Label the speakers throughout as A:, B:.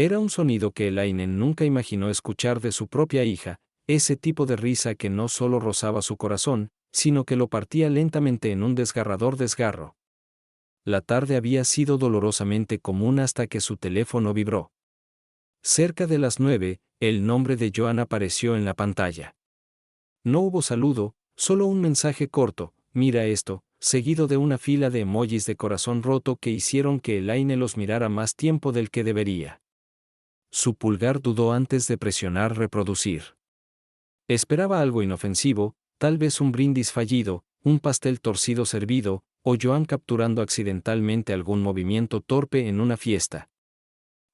A: Era un sonido que Elaine nunca imaginó escuchar de su propia hija, ese tipo de risa que no solo rozaba su corazón, sino que lo partía lentamente en un desgarrador desgarro. La tarde había sido dolorosamente común hasta que su teléfono vibró. Cerca de las 9, el nombre de Joan apareció en la pantalla. No hubo saludo, solo un mensaje corto: mira esto, seguido de una fila de emojis de corazón roto que hicieron que Elaine los mirara más tiempo del que debería. Su pulgar dudó antes de presionar reproducir. Esperaba algo inofensivo, tal vez un brindis fallido, un pastel torcido servido, o Joan capturando accidentalmente algún movimiento torpe en una fiesta.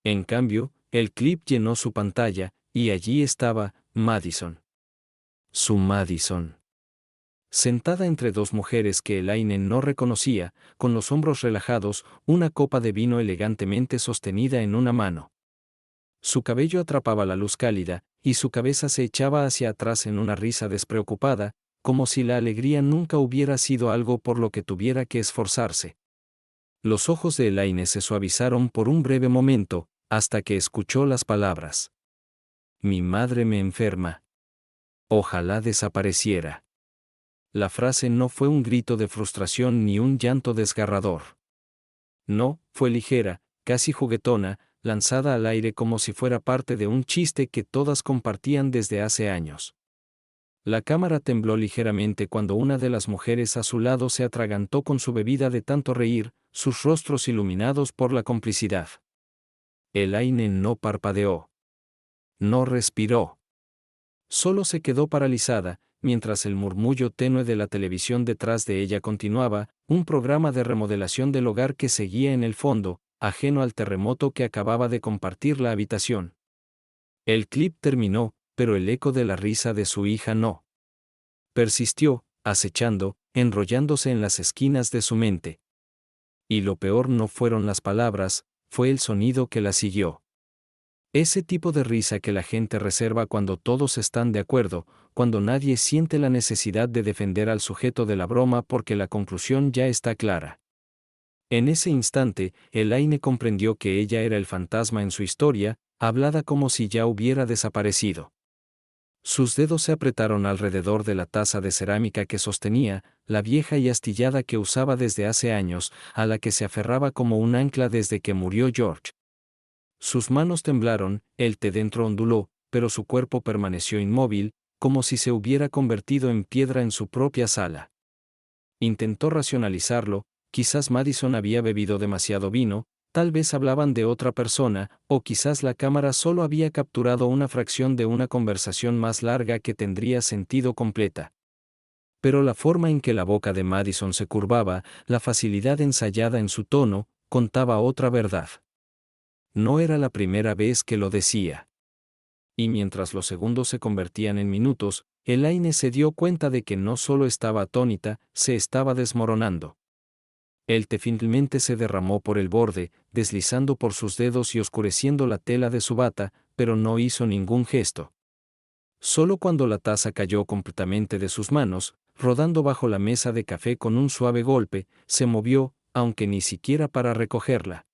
A: En cambio, el clip llenó su pantalla, y allí estaba Madison. Su Madison. Sentada entre dos mujeres que Elaine no reconocía, con los hombros relajados, una copa de vino elegantemente sostenida en una mano. Su cabello atrapaba la luz cálida, y su cabeza se echaba hacia atrás en una risa despreocupada, como si la alegría nunca hubiera sido algo por lo que tuviera que esforzarse. Los ojos de Elaine se suavizaron por un breve momento, hasta que escuchó las palabras: mi madre me enferma. Ojalá desapareciera. La frase no fue un grito de frustración ni un llanto desgarrador. No, fue ligera, casi juguetona, lanzada al aire como si fuera parte de un chiste que todas compartían desde hace años. La cámara tembló ligeramente cuando una de las mujeres a su lado se atragantó con su bebida de tanto reír, sus rostros iluminados por la complicidad. Elaine no parpadeó. No respiró. Solo se quedó paralizada, mientras el murmullo tenue de la televisión detrás de ella continuaba, un programa de remodelación del hogar que seguía en el fondo, ajeno al terremoto que acababa de compartir la habitación. El clip terminó, pero el eco de la risa de su hija no. Persistió, acechando, enrollándose en las esquinas de su mente. Y lo peor no fueron las palabras, fue el sonido que la siguió. Ese tipo de risa que la gente reserva cuando todos están de acuerdo, cuando nadie siente la necesidad de defender al sujeto de la broma porque la conclusión ya está clara. En ese instante, Elaine comprendió que ella era el fantasma en su historia, hablada como si ya hubiera desaparecido. Sus dedos se apretaron alrededor de la taza de cerámica que sostenía, la vieja y astillada que usaba desde hace años, a la que se aferraba como un ancla desde que murió George. Sus manos temblaron, el té dentro onduló, pero su cuerpo permaneció inmóvil, como si se hubiera convertido en piedra en su propia sala. Intentó racionalizarlo: quizás Madison había bebido demasiado vino, tal vez hablaban de otra persona, o quizás la cámara solo había capturado una fracción de una conversación más larga que tendría sentido completa. Pero la forma en que la boca de Madison se curvaba, la facilidad ensayada en su tono, contaba otra verdad. No era la primera vez que lo decía. Y mientras los segundos se convertían en minutos, Elaine se dio cuenta de que no solo estaba atónita, se estaba desmoronando. El té finalmente se derramó por el borde, deslizando por sus dedos y oscureciendo la tela de su bata, pero no hizo ningún gesto. Solo cuando la taza cayó completamente de sus manos, rodando bajo la mesa de café con un suave golpe, se movió, aunque ni siquiera para recogerla.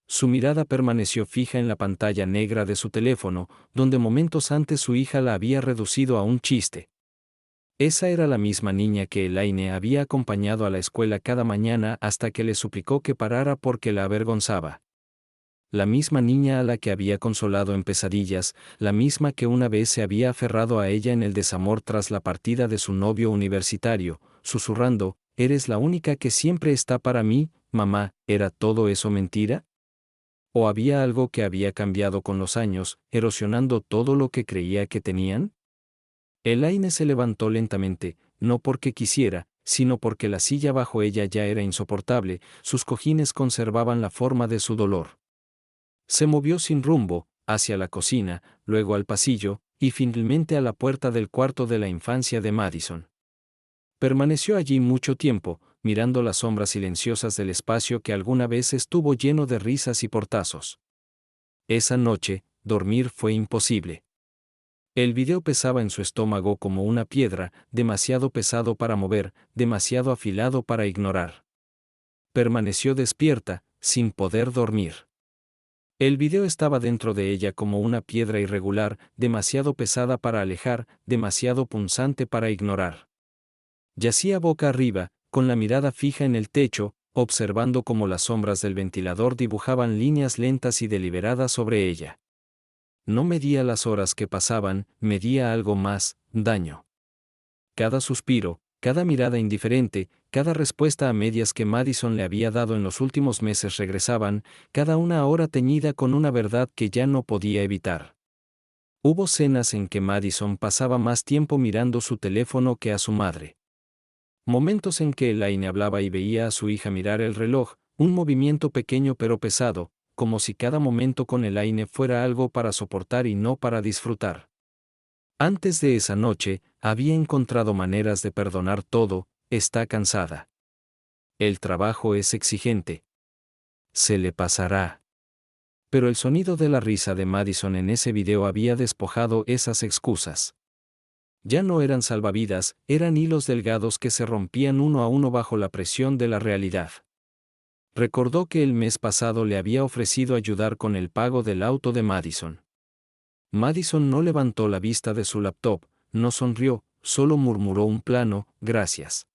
A: Su mirada permaneció fija en la pantalla negra de su teléfono, donde momentos antes su hija la había reducido a un chiste. Esa era la misma niña que Elaine había acompañado a la escuela cada mañana hasta que le suplicó que parara porque la avergonzaba. La misma niña a la que había consolado en pesadillas, la misma que una vez se había aferrado a ella en el desamor tras la partida de su novio universitario, susurrando: «Eres la única que siempre está para mí, mamá». ¿Era todo eso mentira? ¿O había algo que había cambiado con los años, erosionando todo lo que creía que tenían? Elaine se levantó lentamente, no porque quisiera, sino porque la silla bajo ella ya era insoportable, sus cojines conservaban la forma de su dolor. Se movió sin rumbo, hacia la cocina, luego al pasillo, y finalmente a la puerta del cuarto de la infancia de Madison. Permaneció allí mucho tiempo, mirando las sombras silenciosas del espacio que alguna vez estuvo lleno de risas y portazos. Esa noche, dormir fue imposible. El video pesaba en su estómago como una piedra, demasiado pesado para mover, demasiado afilado para ignorar. Permaneció despierta, sin poder dormir. El video estaba dentro de ella como una piedra irregular, demasiado pesada para alejar, demasiado punzante para ignorar. Yacía boca arriba, con la mirada fija en el techo, observando cómo las sombras del ventilador dibujaban líneas lentas y deliberadas sobre ella. No medía las horas que pasaban, medía algo más: daño. Cada suspiro, cada mirada indiferente, cada respuesta a medias que Madison le había dado en los últimos meses regresaban, cada una ahora teñida con una verdad que ya no podía evitar. Hubo cenas en que Madison pasaba más tiempo mirando su teléfono que a su madre. Momentos en que Elaine hablaba y veía a su hija mirar el reloj, un movimiento pequeño pero pesado, como si cada momento con Elaine fuera algo para soportar y no para disfrutar. Antes de esa noche, había encontrado maneras de perdonar todo. Está cansada. El trabajo es exigente. Se le pasará. Pero el sonido de la risa de Madison en ese video había despojado esas excusas. Ya no eran salvavidas, eran hilos delgados que se rompían uno a uno bajo la presión de la realidad. Recordó que el mes pasado le había ofrecido ayudar con el pago del auto de Madison. Madison no levantó la vista de su laptop, no sonrió, solo murmuró un plano: gracias.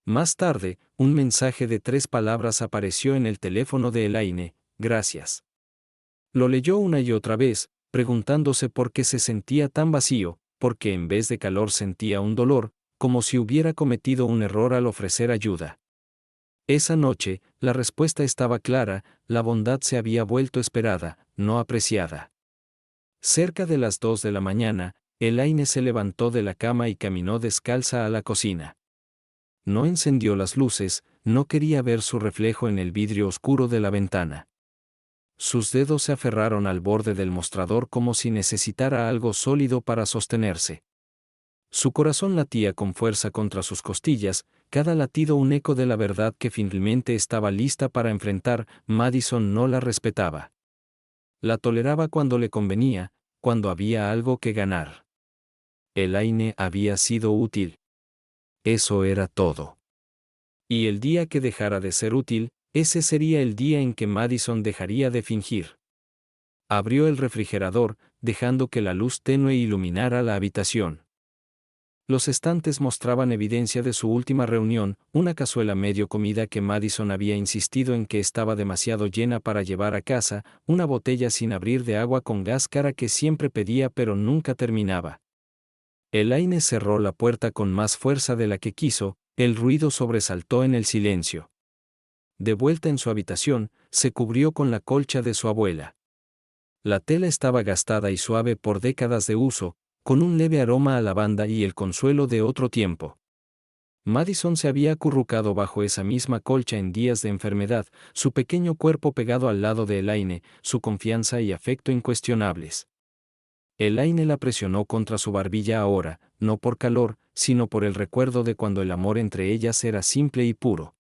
A: Más tarde, un mensaje de 3 palabras apareció en el teléfono de Elaine: gracias. Lo leyó una y otra vez, preguntándose por qué se sentía tan vacío, porque en vez de calor sentía un dolor, como si hubiera cometido un error al ofrecer ayuda. Esa noche, la respuesta estaba clara: la bondad se había vuelto esperada, no apreciada. Cerca de las 2 de la mañana, Elaine se levantó de la cama y caminó descalza a la cocina. No encendió las luces, no quería ver su reflejo en el vidrio oscuro de la ventana. Sus dedos se aferraron al borde del mostrador como si necesitara algo sólido para sostenerse. Su corazón latía con fuerza contra sus costillas, cada latido un eco de la verdad que finalmente estaba lista para enfrentar. Madison no la respetaba. La toleraba cuando le convenía, cuando había algo que ganar. Elaine había sido útil. Eso era todo. Y el día que dejara de ser útil, ese sería el día en que Madison dejaría de fingir. Abrió el refrigerador, dejando que la luz tenue iluminara la habitación. Los estantes mostraban evidencia de su última reunión: una cazuela medio comida que Madison había insistido en que estaba demasiado llena para llevar a casa, una botella sin abrir de agua con gas cara que siempre pedía pero nunca terminaba. Elaine cerró la puerta con más fuerza de la que quiso, el ruido sobresaltó en el silencio. De vuelta en su habitación, se cubrió con la colcha de su abuela. La tela estaba gastada y suave por décadas de uso, con un leve aroma a lavanda y el consuelo de otro tiempo. Madison se había acurrucado bajo esa misma colcha en días de enfermedad, su pequeño cuerpo pegado al lado de Elaine, su confianza y afecto incuestionables. Elaine la presionó contra su barbilla ahora, no por calor, sino por el recuerdo de cuando el amor entre ellas era simple y puro.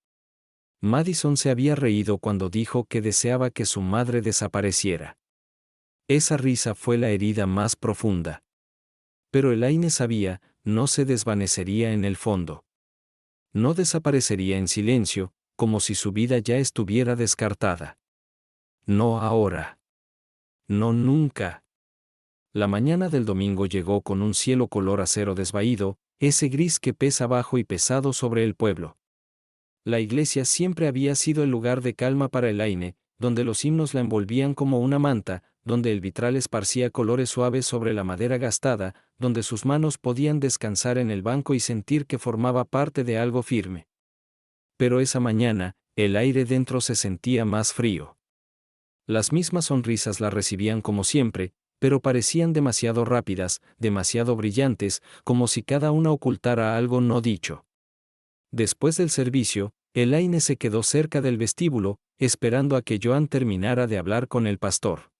A: Madison se había reído cuando dijo que deseaba que su madre desapareciera. Esa risa fue la herida más profunda. Pero Elaine sabía, no se desvanecería en el fondo. No desaparecería en silencio, como si su vida ya estuviera descartada. No ahora. No nunca. La mañana del domingo llegó con un cielo color acero desvaído, ese gris que pesa bajo y pesado sobre el pueblo. La iglesia siempre había sido el lugar de calma para Elaine, donde los himnos la envolvían como una manta, donde el vitral esparcía colores suaves sobre la madera gastada, donde sus manos podían descansar en el banco y sentir que formaba parte de algo firme. Pero esa mañana, el aire dentro se sentía más frío. Las mismas sonrisas la recibían como siempre, pero parecían demasiado rápidas, demasiado brillantes, como si cada una ocultara algo no dicho. Después del servicio, Elaine se quedó cerca del vestíbulo, esperando a que Joan terminara de hablar con el pastor.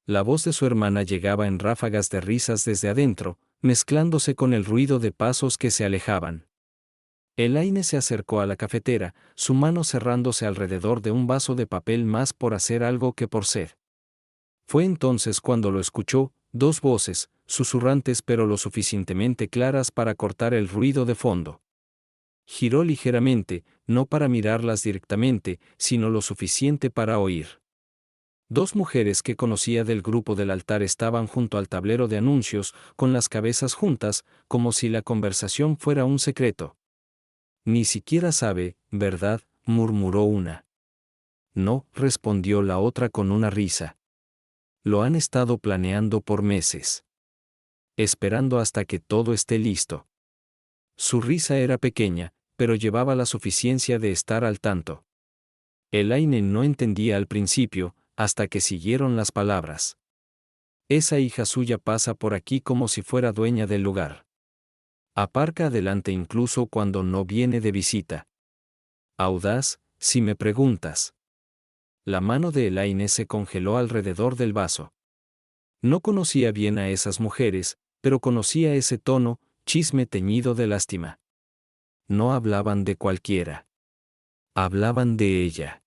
A: La voz de su hermana llegaba en ráfagas de risas desde adentro, mezclándose con el ruido de pasos que se alejaban. Elaine se acercó a la cafetera, su mano cerrándose alrededor de un vaso de papel más por hacer algo que por sed. Fue entonces cuando lo escuchó: 2 voces, susurrantes pero lo suficientemente claras para cortar el ruido de fondo. Giró ligeramente, no para mirarlas directamente, sino lo suficiente para oír. Dos mujeres que conocía del grupo del altar estaban junto al tablero de anuncios, con las cabezas juntas, como si la conversación fuera un secreto. Ni siquiera sabe, ¿verdad?, murmuró una. No, respondió la otra con una risa. Lo han estado planeando por meses. Esperando hasta que todo esté listo. Su risa era pequeña, pero llevaba la suficiencia de estar al tanto. Elaine no entendía al principio, hasta que siguieron las palabras. Esa hija suya pasa por aquí como si fuera dueña del lugar. Aparca adelante incluso cuando no viene de visita. Audaz, si me preguntas. La mano de Elaine se congeló alrededor del vaso. No conocía bien a esas mujeres, pero conocía ese tono, chisme teñido de lástima. No hablaban de cualquiera. Hablaban de ella.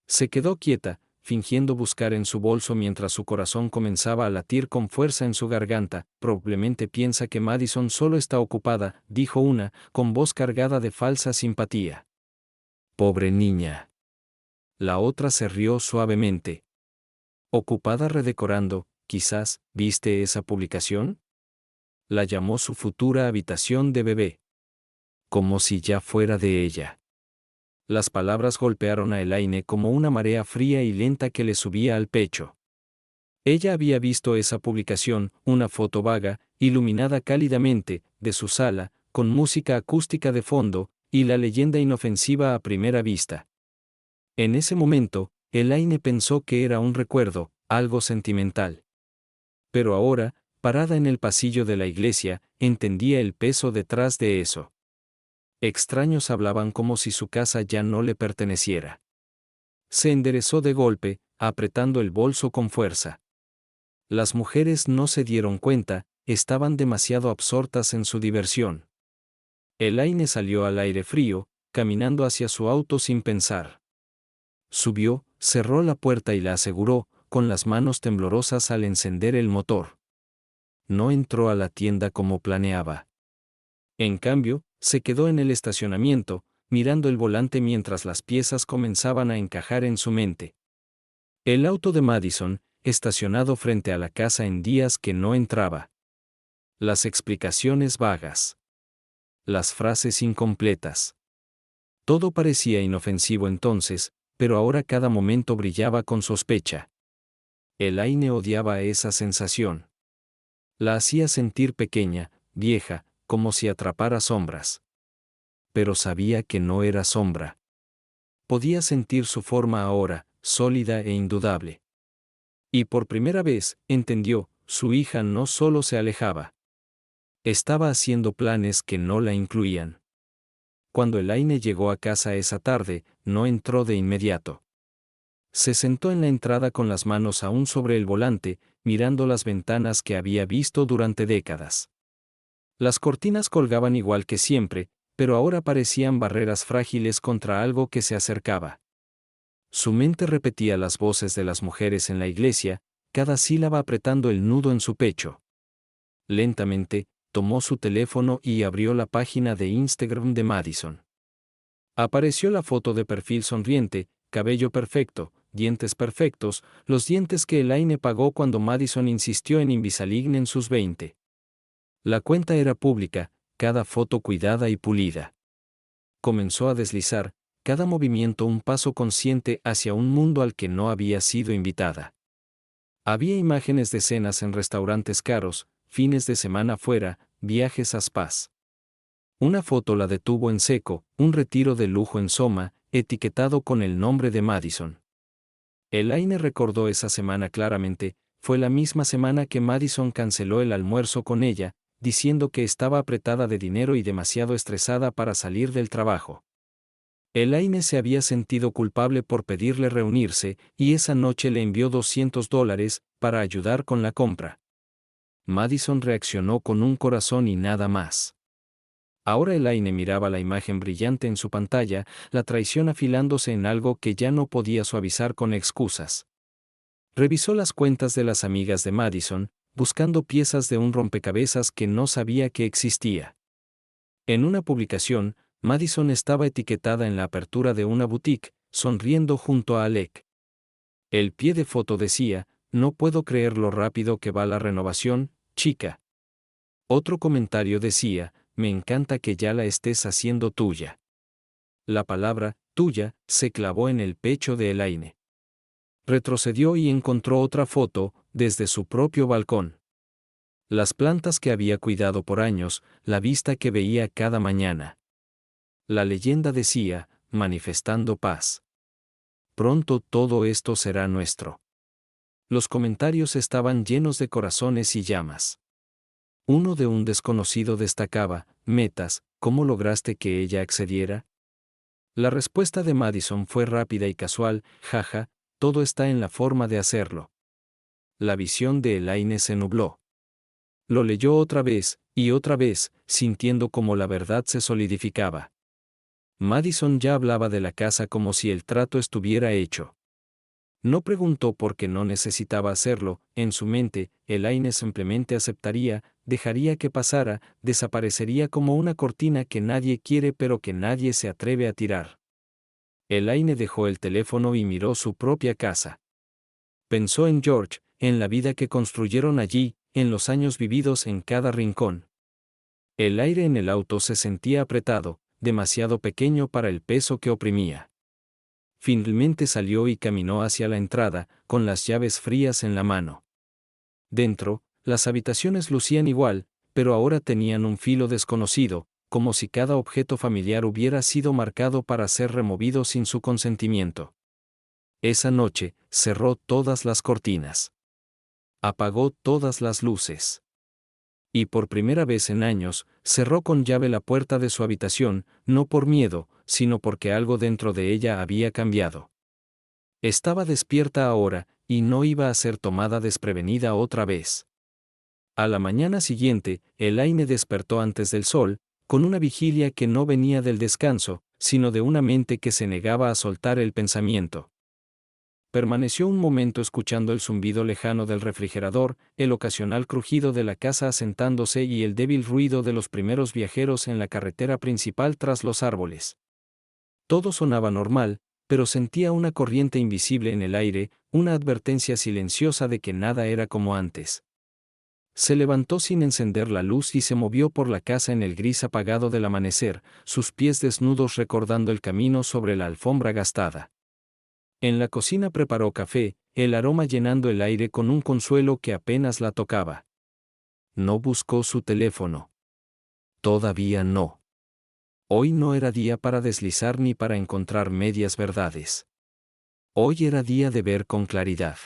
A: Se quedó quieta, fingiendo buscar en su bolso mientras su corazón comenzaba a latir con fuerza en su garganta. Probablemente piensa que Madison solo está ocupada, dijo una, con voz cargada de falsa simpatía. Pobre niña. La otra se rió suavemente. Ocupada redecorando, quizás, ¿viste esa publicación? La llamó su futura habitación de bebé. Como si ya fuera de ella. Las palabras golpearon a Elaine como una marea fría y lenta que le subía al pecho. Ella había visto esa publicación, una foto vaga, iluminada cálidamente, de su sala, con música acústica de fondo, y la leyenda inofensiva a primera vista. En ese momento, Elaine pensó que era un recuerdo, algo sentimental. Pero ahora, parada en el pasillo de la iglesia, entendía el peso detrás de eso. Extraños hablaban como si su casa ya no le perteneciera. Se enderezó de golpe, apretando el bolso con fuerza. Las mujeres no se dieron cuenta, estaban demasiado absortas en su diversión. Elaine salió al aire frío, caminando hacia su auto sin pensar. Subió, cerró la puerta y la aseguró, con las manos temblorosas al encender el motor. No entró a la tienda como planeaba. En cambio, se quedó en el estacionamiento, mirando el volante mientras las piezas comenzaban a encajar en su mente. El auto de Madison, estacionado frente a la casa en días que no entraba. Las explicaciones vagas. Las frases incompletas. Todo parecía inofensivo entonces, pero ahora cada momento brillaba con sospecha. Elaine odiaba esa sensación. La hacía sentir pequeña, vieja, como si atrapara sombras. Pero sabía que no era sombra. Podía sentir su forma ahora, sólida e indudable. Y por primera vez, entendió, su hija no solo se alejaba. Estaba haciendo planes que no la incluían. Cuando Elaine llegó a casa esa tarde, no entró de inmediato. Se sentó en la entrada con las manos aún sobre el volante, mirando las ventanas que había visto durante décadas. Las cortinas colgaban igual que siempre, pero ahora parecían barreras frágiles contra algo que se acercaba. Su mente repetía las voces de las mujeres en la iglesia, cada sílaba apretando el nudo en su pecho. Lentamente, tomó su teléfono y abrió la página de Instagram de Madison. Apareció la foto de perfil sonriente, cabello perfecto, dientes perfectos, los dientes que Elaine pagó cuando Madison insistió en Invisalign en sus 20. La cuenta era pública, cada foto cuidada y pulida. Comenzó a deslizar, cada movimiento un paso consciente hacia un mundo al que no había sido invitada. Había imágenes de cenas en restaurantes caros, fines de semana fuera, viajes a spas. Una foto la detuvo en seco, un retiro de lujo en Soma, etiquetado con el nombre de Madison. Elaine recordó esa semana claramente, fue la misma semana que Madison canceló el almuerzo con ella, diciendo que estaba apretada de dinero y demasiado estresada para salir del trabajo. Elaine se había sentido culpable por pedirle reunirse, y esa noche le envió $200 para ayudar con la compra. Madison reaccionó con un corazón y nada más. Ahora Elaine miraba la imagen brillante en su pantalla, la traición afilándose en algo que ya no podía suavizar con excusas. Revisó las cuentas de las amigas de Madison, buscando piezas de un rompecabezas que no sabía que existía. En una publicación, Madison estaba etiquetada en la apertura de una boutique, sonriendo junto a Alec. El pie de foto decía: no puedo creer lo rápido que va la renovación, chica. Otro comentario decía: me encanta que ya la estés haciendo tuya. La palabra, tuya, se clavó en el pecho de Elaine. Retrocedió y encontró otra foto, desde su propio balcón. Las plantas que había cuidado por años, la vista que veía cada mañana. La leyenda decía: manifestando paz. Pronto todo esto será nuestro. Los comentarios estaban llenos de corazones y llamas. Uno de un desconocido destacaba: metas, ¿cómo lograste que ella accediera? La respuesta de Madison fue rápida y casual: jaja, todo está en la forma de hacerlo. La visión de Elaine se nubló. Lo leyó otra vez, sintiendo como la verdad se solidificaba. Madison ya hablaba de la casa como si el trato estuviera hecho. No preguntó porque no necesitaba hacerlo. En su mente, Elaine simplemente aceptaría, dejaría que pasara, desaparecería como una cortina que nadie quiere pero que nadie se atreve a tirar. Elaine dejó el teléfono y miró su propia casa. Pensó en George, en la vida que construyeron allí, en los años vividos en cada rincón. El aire en el auto se sentía apretado, demasiado pequeño para el peso que oprimía. Finalmente salió y caminó hacia la entrada, con las llaves frías en la mano. Dentro, las habitaciones lucían igual, pero ahora tenían un filo desconocido, como si cada objeto familiar hubiera sido marcado para ser removido sin su consentimiento. Esa noche, cerró todas las cortinas. Apagó todas las luces. Y por primera vez en años, cerró con llave la puerta de su habitación, no por miedo, sino porque algo dentro de ella había cambiado. Estaba despierta ahora, y no iba a ser tomada desprevenida otra vez. A la mañana siguiente, Elaine despertó antes del sol, con una vigilia que no venía del descanso, sino de una mente que se negaba a soltar el pensamiento. Permaneció un momento escuchando el zumbido lejano del refrigerador, el ocasional crujido de la casa asentándose y el débil ruido de los primeros viajeros en la carretera principal tras los árboles. Todo sonaba normal, pero sentía una corriente invisible en el aire, una advertencia silenciosa de que nada era como antes. Se levantó sin encender la luz y se movió por la casa en el gris apagado del amanecer, sus pies desnudos recordando el camino sobre la alfombra gastada. En la cocina preparó café, el aroma llenando el aire con un consuelo que apenas la tocaba. No buscó su teléfono. Todavía no. Hoy no era día para deslizar ni para encontrar medias verdades. Hoy era día de ver con claridad.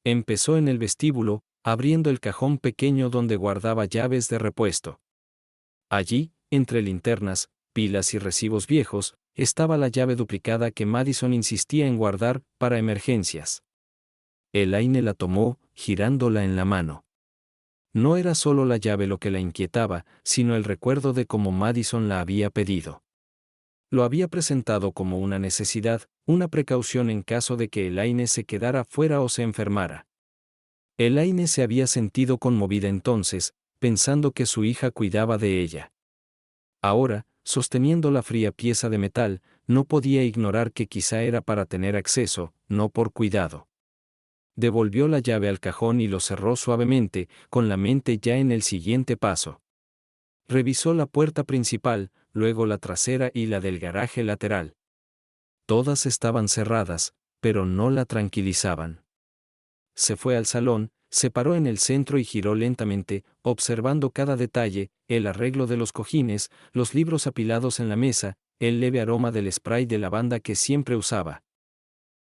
A: Empezó en el vestíbulo, abriendo el cajón pequeño donde guardaba llaves de repuesto. Allí, entre linternas, pilas y recibos viejos, estaba la llave duplicada que Madison insistía en guardar para emergencias. Elaine la tomó, girándola en la mano. No era solo la llave lo que la inquietaba, sino el recuerdo de cómo Madison la había pedido. Lo había presentado como una necesidad, una precaución en caso de que Elaine se quedara fuera o se enfermara. Elaine se había sentido conmovida entonces, pensando que su hija cuidaba de ella. Ahora, sosteniendo la fría pieza de metal, no podía ignorar que quizá era para tener acceso, no por cuidado. Devolvió la llave al cajón y lo cerró suavemente, con la mente ya en el siguiente paso. Revisó la puerta principal, luego la trasera y la del garaje lateral. Todas estaban cerradas, pero no la tranquilizaban. Se fue al salón, se paró en el centro y giró lentamente, observando cada detalle, el arreglo de los cojines, los libros apilados en la mesa, el leve aroma del spray de lavanda que siempre usaba.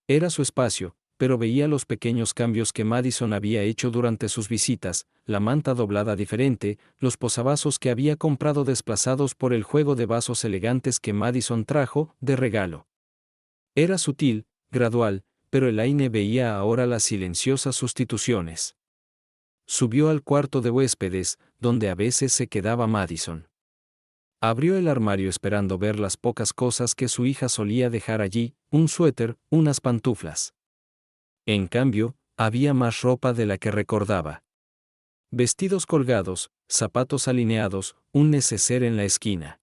A: Era su espacio, pero veía los pequeños cambios que Madison había hecho durante sus visitas, la manta doblada diferente, los posavasos que había comprado desplazados por el juego de vasos elegantes que Madison trajo de regalo. Era sutil, gradual, pero Elaine veía ahora las silenciosas sustituciones. Subió al cuarto de huéspedes, donde a veces se quedaba Madison. Abrió el armario esperando ver las pocas cosas que su hija solía dejar allí, un suéter, unas pantuflas. En cambio, había más ropa de la que recordaba. Vestidos colgados, zapatos alineados, un neceser en la esquina.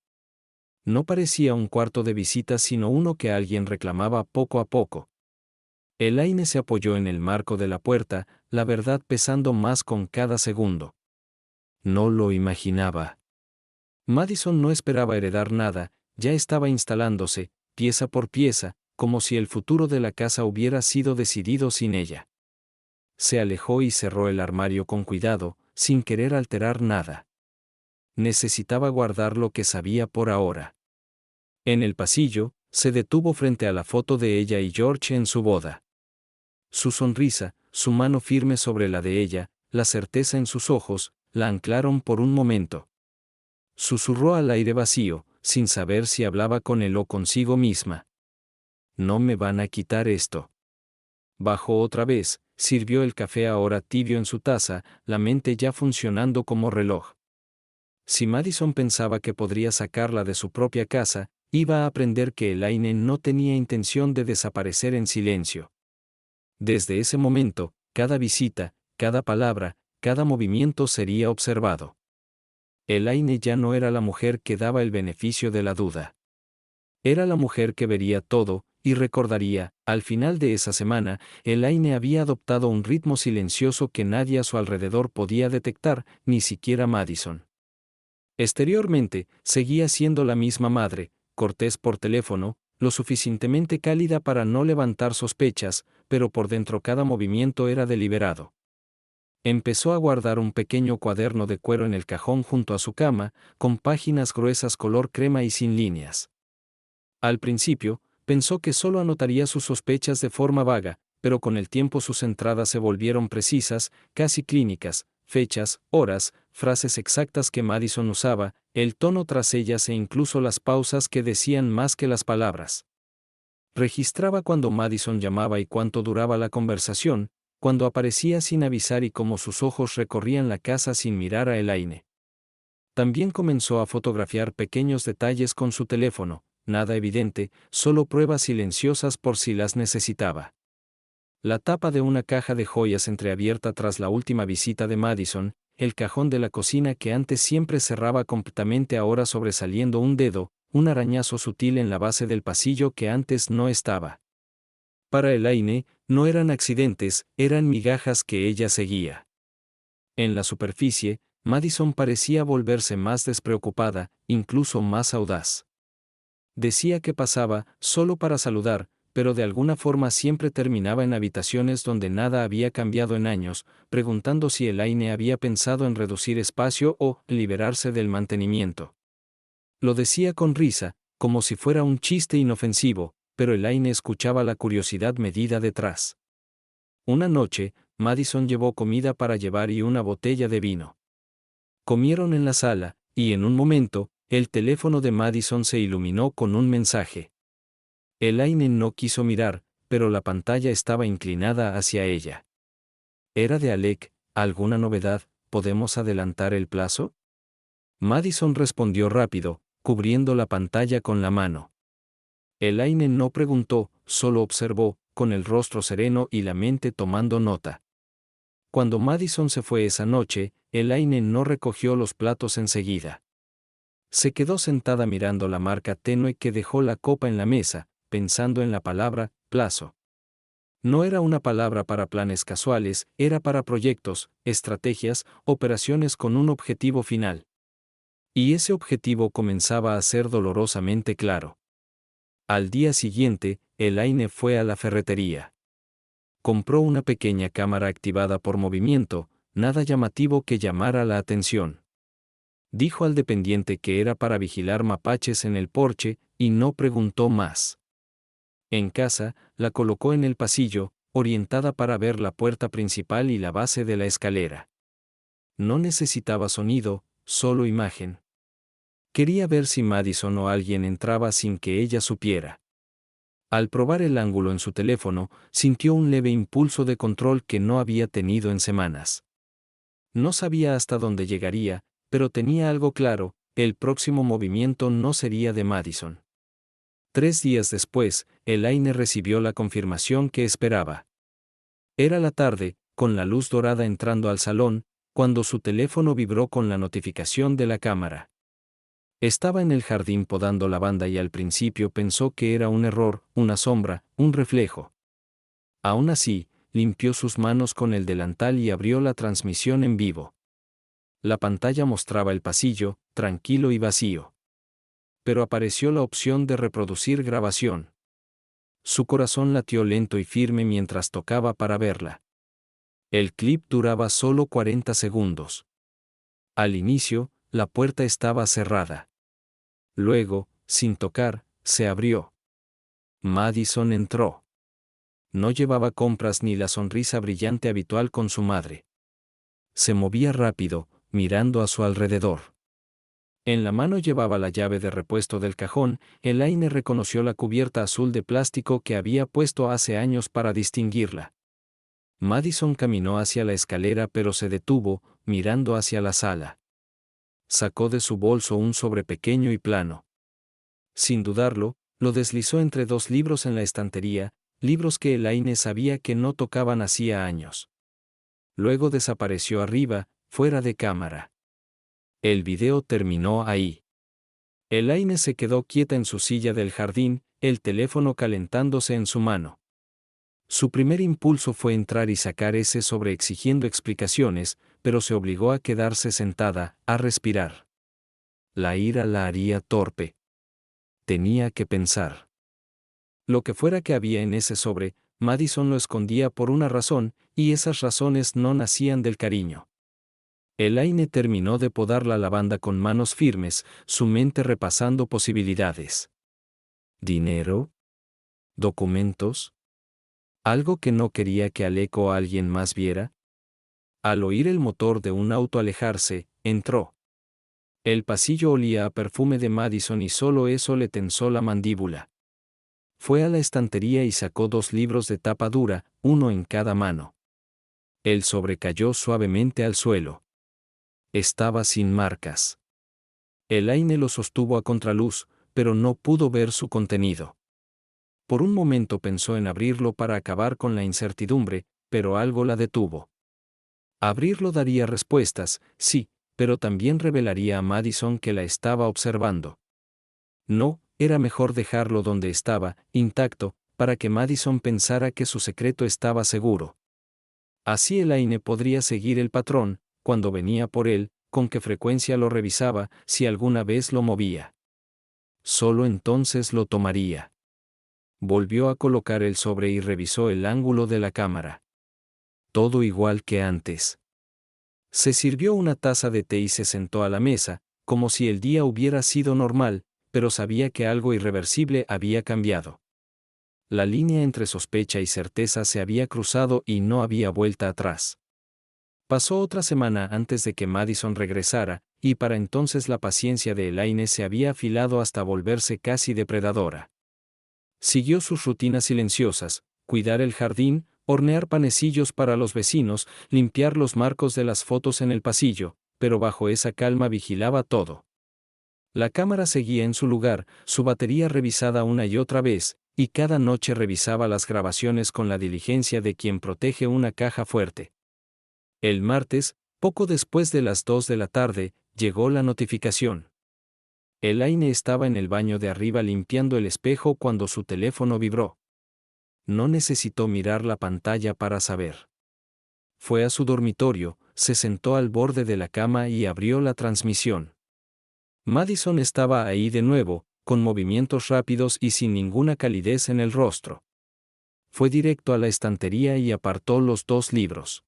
A: No parecía un cuarto de visita sino uno que alguien reclamaba poco a poco. Elaine se apoyó en el marco de la puerta, la verdad pesando más con cada segundo. No lo imaginaba. Madison no esperaba heredar nada, ya estaba instalándose, pieza por pieza, como si el futuro de la casa hubiera sido decidido sin ella. Se alejó y cerró el armario con cuidado, sin querer alterar nada. Necesitaba guardar lo que sabía por ahora. En el pasillo, se detuvo frente a la foto de ella y George en su boda. Su sonrisa, su mano firme sobre la de ella, la certeza en sus ojos, la anclaron por un momento. Susurró al aire vacío, sin saber si hablaba con él o consigo misma. No me van a quitar esto. Bajó otra vez, sirvió el café ahora tibio en su taza, la mente ya funcionando como reloj. Si Madison pensaba que podría sacarla de su propia casa, iba a aprender que Elaine no tenía intención de desaparecer en silencio. Desde ese momento, cada visita, cada palabra, cada movimiento sería observado. Elaine ya no era la mujer que daba el beneficio de la duda. Era la mujer que vería todo, y recordaría, al final de esa semana, Elaine había adoptado un ritmo silencioso que nadie a su alrededor podía detectar, ni siquiera Madison. Exteriormente, seguía siendo la misma madre, cortés por teléfono, lo suficientemente cálida para no levantar sospechas, pero por dentro cada movimiento era deliberado. Empezó a guardar un pequeño cuaderno de cuero en el cajón junto a su cama, con páginas gruesas color crema y sin líneas. Al principio, pensó que solo anotaría sus sospechas de forma vaga, pero con el tiempo sus entradas se volvieron precisas, casi clínicas, fechas, horas, frases exactas que Madison usaba, el tono tras ellas e incluso las pausas que decían más que las palabras. Registraba cuando Madison llamaba y cuánto duraba la conversación, cuando aparecía sin avisar y cómo sus ojos recorrían la casa sin mirar a Elaine. También comenzó a fotografiar pequeños detalles con su teléfono, nada evidente, solo pruebas silenciosas por si las necesitaba. La tapa de una caja de joyas entreabierta tras la última visita de Madison, el cajón de la cocina que antes siempre cerraba completamente ahora sobresaliendo un dedo, un arañazo sutil en la base del pasillo que antes no estaba. Para Elaine, no eran accidentes, eran migajas que ella seguía. En la superficie, Madison parecía volverse más despreocupada, incluso más audaz. Decía que pasaba, solo para saludar, pero de alguna forma siempre terminaba en habitaciones donde nada había cambiado en años, preguntando si Elaine había pensado en reducir espacio o liberarse del mantenimiento. Lo decía con risa, como si fuera un chiste inofensivo, pero Elaine escuchaba la curiosidad medida detrás. Una noche, Madison llevó comida para llevar y una botella de vino. Comieron en la sala, y en un momento, el teléfono de Madison se iluminó con un mensaje. Elaine no quiso mirar, pero la pantalla estaba inclinada hacia ella. Era de Alec. ¿Alguna novedad? ¿Podemos adelantar el plazo? Madison respondió rápido, cubriendo la pantalla con la mano. Elaine no preguntó, solo observó, con el rostro sereno y la mente tomando nota. Cuando Madison se fue esa noche, Elaine no recogió los platos enseguida. Se quedó sentada mirando la marca tenue que dejó la copa en la mesa, pensando en la palabra plazo. No era una palabra para planes casuales, era para proyectos, estrategias, operaciones con un objetivo final. Y ese objetivo comenzaba a ser dolorosamente claro. Al día siguiente, Elaine fue a la ferretería. Compró una pequeña cámara activada por movimiento, nada llamativo que llamara la atención. Dijo al dependiente que era para vigilar mapaches en el porche, y no preguntó más. En casa, la colocó en el pasillo, orientada para ver la puerta principal y la base de la escalera. No necesitaba sonido, solo imagen. Quería ver si Madison o alguien entraba sin que ella supiera. Al probar el ángulo en su teléfono, sintió un leve impulso de control que no había tenido en semanas. No sabía hasta dónde llegaría, pero tenía algo claro: el próximo movimiento no sería de Madison. 3 días después, Elaine recibió la confirmación que esperaba. Era la tarde, con la luz dorada entrando al salón, cuando su teléfono vibró con la notificación de la cámara. Estaba en el jardín podando lavanda y al principio pensó que era un error, una sombra, un reflejo. Aún así, limpió sus manos con el delantal y abrió la transmisión en vivo. La pantalla mostraba el pasillo, tranquilo y vacío. Pero apareció la opción de reproducir grabación. Su corazón latió lento y firme mientras tocaba para verla. El clip duraba solo 40 segundos. Al inicio, la puerta estaba cerrada. Luego, sin tocar, se abrió. Madison entró. No llevaba compras ni la sonrisa brillante habitual con su madre. Se movía rápido, mirando a su alrededor. En la mano llevaba la llave de repuesto del cajón. Elaine reconoció la cubierta azul de plástico que había puesto hace años para distinguirla. Madison caminó hacia la escalera pero se detuvo, mirando hacia la sala. Sacó de su bolso un sobre pequeño y plano. Sin dudarlo, lo deslizó entre dos libros en la estantería, libros que Elaine sabía que no tocaban hacía años. Luego desapareció arriba, fuera de cámara. El video terminó ahí. Elaine se quedó quieta en su silla del jardín, el teléfono calentándose en su mano. Su primer impulso fue entrar y sacar ese sobre exigiendo explicaciones, pero se obligó a quedarse sentada, a respirar. La ira la haría torpe. Tenía que pensar. Lo que fuera que había en ese sobre, Madison lo escondía por una razón, y esas razones no nacían del cariño. Elaine terminó de podar la lavanda con manos firmes, su mente repasando posibilidades. ¿Dinero? ¿Documentos? ¿Algo que no quería que Alec o alguien más viera? Al oír el motor de un auto alejarse, entró. El pasillo olía a perfume de Madison y solo eso le tensó la mandíbula. Fue a la estantería y sacó 2 libros de tapa dura, uno en cada mano. El sobre cayó suavemente al suelo. Estaba sin marcas. Elaine lo sostuvo a contraluz, pero no pudo ver su contenido. Por un momento pensó en abrirlo para acabar con la incertidumbre, pero algo la detuvo. Abrirlo daría respuestas, sí, pero también revelaría a Madison que la estaba observando. No, era mejor dejarlo donde estaba, intacto, para que Madison pensara que su secreto estaba seguro. Así Elaine podría seguir el patrón, cuando venía por él, con qué frecuencia lo revisaba, si alguna vez lo movía. Solo entonces lo tomaría. Volvió a colocar el sobre y revisó el ángulo de la cámara. Todo igual que antes. Se sirvió una taza de té y se sentó a la mesa, como si el día hubiera sido normal, pero sabía que algo irreversible había cambiado. La línea entre sospecha y certeza se había cruzado y no había vuelta atrás. Pasó otra semana antes de que Madison regresara, y para entonces la paciencia de Elaine se había afilado hasta volverse casi depredadora. Siguió sus rutinas silenciosas: cuidar el jardín, hornear panecillos para los vecinos, limpiar los marcos de las fotos en el pasillo, pero bajo esa calma vigilaba todo. La cámara seguía en su lugar, su batería revisada una y otra vez, y cada noche revisaba las grabaciones con la diligencia de quien protege una caja fuerte. El martes, poco después de las 2 de la tarde, llegó la notificación. Elaine estaba en el baño de arriba limpiando el espejo cuando su teléfono vibró. No necesitó mirar la pantalla para saber. Fue a su dormitorio, se sentó al borde de la cama y abrió la transmisión. Madison estaba ahí de nuevo, con movimientos rápidos y sin ninguna calidez en el rostro. Fue directo a la estantería y apartó los 2 libros.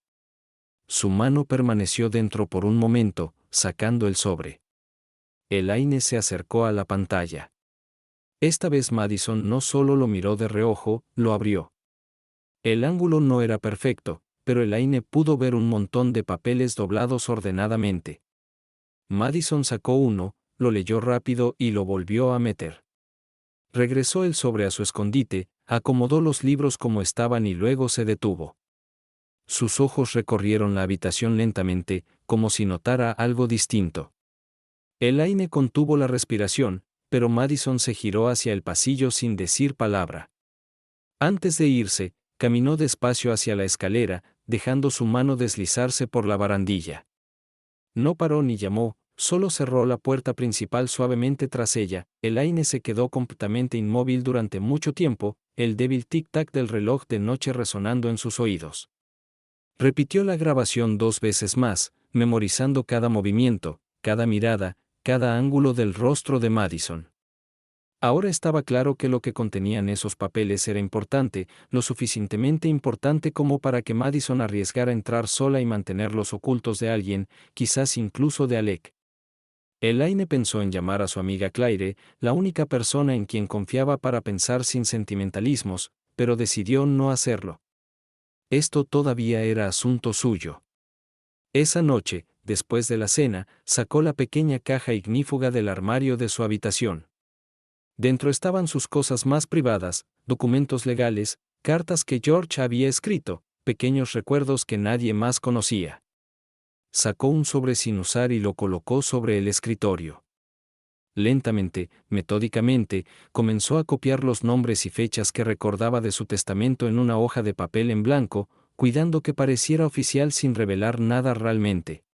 A: Su mano permaneció dentro por un momento, sacando el sobre. Elaine se acercó a la pantalla. Esta vez Madison no solo lo miró de reojo, lo abrió. El ángulo no era perfecto, pero Elaine pudo ver un montón de papeles doblados ordenadamente. Madison sacó uno, lo leyó rápido y lo volvió a meter. Regresó el sobre a su escondite, acomodó los libros como estaban y luego se detuvo. Sus ojos recorrieron la habitación lentamente, como si notara algo distinto. Elaine contuvo la respiración, pero Madison se giró hacia el pasillo sin decir palabra. Antes de irse, caminó despacio hacia la escalera, dejando su mano deslizarse por la barandilla. No paró ni llamó, solo cerró la puerta principal suavemente tras ella. Elaine se quedó completamente inmóvil durante mucho tiempo, el débil tic-tac del reloj de noche resonando en sus oídos. Repitió la grabación 2 veces más, memorizando cada movimiento, cada mirada, cada ángulo del rostro de Madison. Ahora estaba claro que lo que contenían esos papeles era importante, lo suficientemente importante como para que Madison arriesgara entrar sola y mantenerlos ocultos de alguien, quizás incluso de Alec. Elaine pensó en llamar a su amiga Claire, la única persona en quien confiaba para pensar sin sentimentalismos, pero decidió no hacerlo. Esto todavía era asunto suyo. Esa noche, después de la cena, sacó la pequeña caja ignífuga del armario de su habitación. Dentro estaban sus cosas más privadas, documentos legales, cartas que George había escrito, pequeños recuerdos que nadie más conocía. Sacó un sobre sin usar y lo colocó sobre el escritorio. Lentamente, metódicamente, comenzó a copiar los nombres y fechas que recordaba de su testamento en una hoja de papel en blanco, cuidando que pareciera oficial sin revelar nada realmente.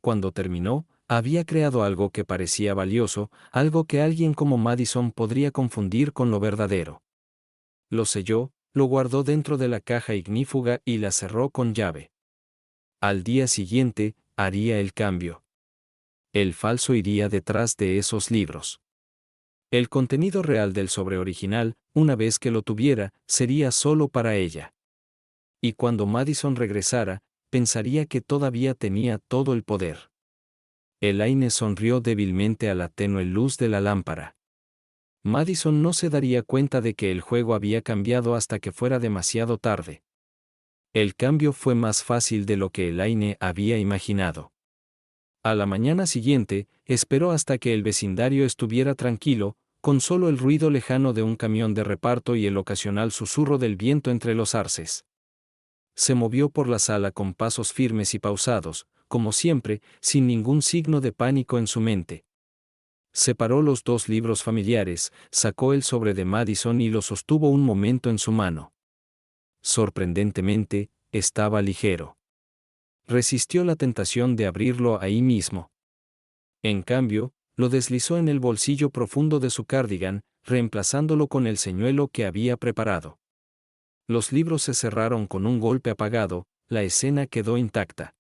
A: Cuando terminó, había creado algo que parecía valioso, algo que alguien como Madison podría confundir con lo verdadero. Lo selló, lo guardó dentro de la caja ignífuga y la cerró con llave. Al día siguiente, haría el cambio. El falso iría detrás de esos libros. El contenido real del sobre original, una vez que lo tuviera, sería solo para ella. Y cuando Madison regresara, pensaría que todavía tenía todo el poder. Elaine sonrió débilmente a la tenue luz de la lámpara. Madison no se daría cuenta de que el juego había cambiado hasta que fuera demasiado tarde. El cambio fue más fácil de lo que Elaine había imaginado. A la mañana siguiente, esperó hasta que el vecindario estuviera tranquilo, con solo el ruido lejano de un camión de reparto y el ocasional susurro del viento entre los arces. Se movió por la sala con pasos firmes y pausados, como siempre, sin ningún signo de pánico en su mente. Separó los 2 libros familiares, sacó el sobre de Madison y lo sostuvo un momento en su mano. Sorprendentemente, estaba ligero. Resistió la tentación de abrirlo ahí mismo. En cambio, lo deslizó en el bolsillo profundo de su cardigan, reemplazándolo con el señuelo que había preparado. Los libros se cerraron con un golpe apagado, la escena quedó intacta.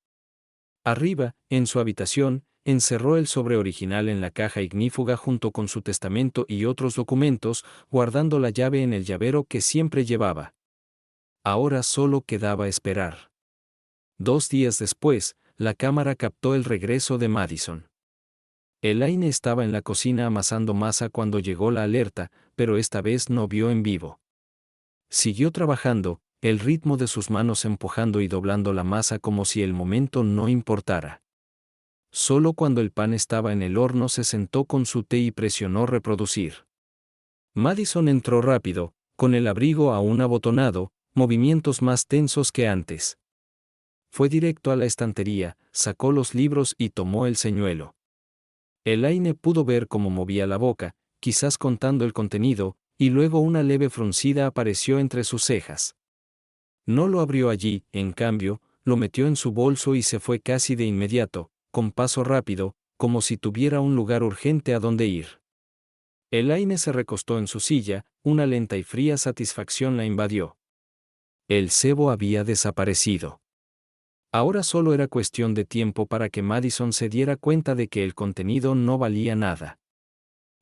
A: Arriba, en su habitación, encerró el sobre original en la caja ignífuga junto con su testamento y otros documentos, guardando la llave en el llavero que siempre llevaba. Ahora solo quedaba esperar. 2 días después, la cámara captó el regreso de Madison. Elaine estaba en la cocina amasando masa cuando llegó la alerta, pero esta vez no vio en vivo. Siguió trabajando, el ritmo de sus manos empujando y doblando la masa como si el momento no importara. Solo cuando el pan estaba en el horno se sentó con su té y presionó reproducir. Madison entró rápido, con el abrigo aún abotonado, movimientos más tensos que antes. Fue directo a la estantería, sacó los libros y tomó el señuelo. Elaine pudo ver cómo movía la boca, quizás contando el contenido, y luego una leve fruncida apareció entre sus cejas. No lo abrió allí, en cambio, lo metió en su bolso y se fue casi de inmediato, con paso rápido, como si tuviera un lugar urgente a donde ir. Elaine se recostó en su silla, una lenta y fría satisfacción la invadió. El cebo había desaparecido. Ahora solo era cuestión de tiempo para que Madison se diera cuenta de que el contenido no valía nada.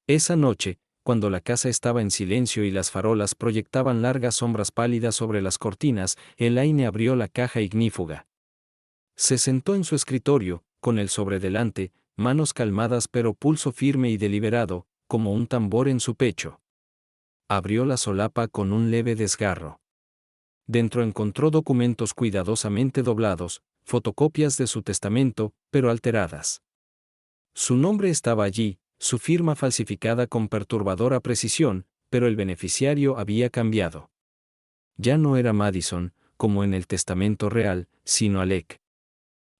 A: Esa noche, cuando la casa estaba en silencio y las farolas proyectaban largas sombras pálidas sobre las cortinas, Elaine abrió la caja ignífuga. Se sentó en su escritorio, con el sobre delante, manos calmadas pero pulso firme y deliberado, como un tambor en su pecho. Abrió la solapa con un leve desgarro. Dentro encontró documentos cuidadosamente doblados, fotocopias de su testamento, pero alteradas. Su nombre estaba allí, su firma falsificada con perturbadora precisión, pero el beneficiario había cambiado. Ya no era Madison, como en el testamento real, sino Alec.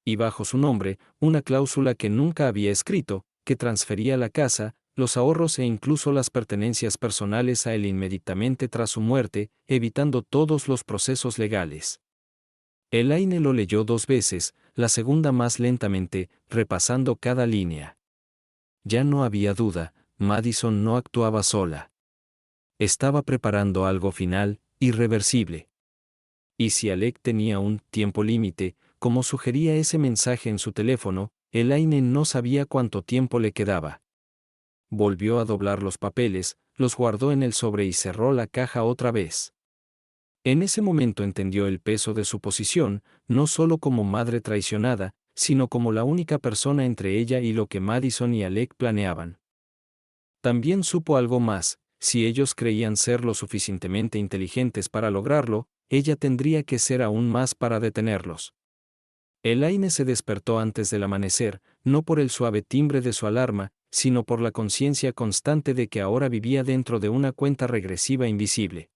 A: Y bajo su nombre, una cláusula que nunca había escrito, que transfería la casa, los ahorros e incluso las pertenencias personales a él inmediatamente tras su muerte, evitando todos los procesos legales. Elaine lo leyó 2 veces, la segunda más lentamente, repasando cada línea. Ya no había duda, Madison no actuaba sola. Estaba preparando algo final, irreversible. Y si Alec tenía un tiempo límite, como sugería ese mensaje en su teléfono, Elaine no sabía cuánto tiempo le quedaba. Volvió a doblar los papeles, los guardó en el sobre y cerró la caja otra vez. En ese momento entendió el peso de su posición, no solo como madre traicionada, sino como la única persona entre ella y lo que Madison y Alec planeaban. También supo algo más: si ellos creían ser lo suficientemente inteligentes para lograrlo, ella tendría que ser aún más para detenerlos. Elaine se despertó antes del amanecer, no por el suave timbre de su alarma, sino por la conciencia constante de que ahora vivía dentro de una cuenta regresiva invisible.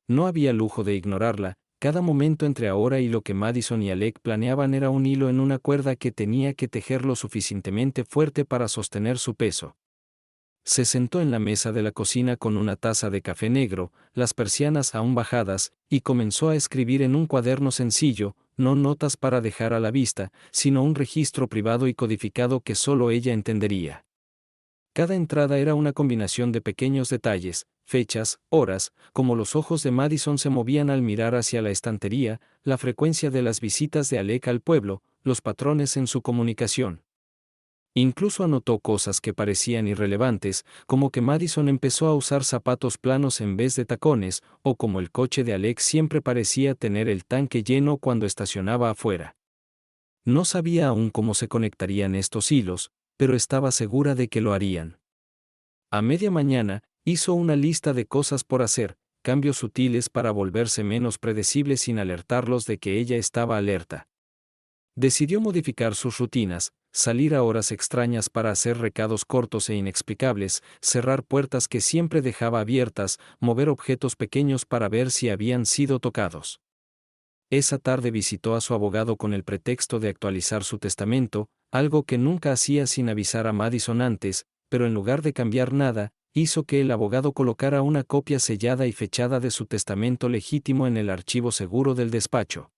A: No había lujo de ignorarla. Cada momento entre ahora y lo que Madison y Alec planeaban era un hilo en una cuerda que tenía que tejer lo suficientemente fuerte para sostener su peso. Se sentó en la mesa de la cocina con una taza de café negro, las persianas aún bajadas, y comenzó a escribir en un cuaderno sencillo, no notas para dejar a la vista, sino un registro privado y codificado que solo ella entendería. Cada entrada era una combinación de pequeños detalles, fechas, horas, como los ojos de Madison se movían al mirar hacia la estantería, la frecuencia de las visitas de Alec al pueblo, los patrones en su comunicación. Incluso anotó cosas que parecían irrelevantes, como que Madison empezó a usar zapatos planos en vez de tacones, o como el coche de Alex siempre parecía tener el tanque lleno cuando estacionaba afuera. No sabía aún cómo se conectarían estos hilos, pero estaba segura de que lo harían. A media mañana, hizo una lista de cosas por hacer, cambios sutiles para volverse menos predecible sin alertarlos de que ella estaba alerta. Decidió modificar sus rutinas, salir a horas extrañas para hacer recados cortos e inexplicables, cerrar puertas que siempre dejaba abiertas, mover objetos pequeños para ver si habían sido tocados. Esa tarde visitó a su abogado con el pretexto de actualizar su testamento, algo que nunca hacía sin avisar a Madison antes, pero en lugar de cambiar nada, hizo que el abogado colocara una copia sellada y fechada de su testamento legítimo en el archivo seguro del despacho.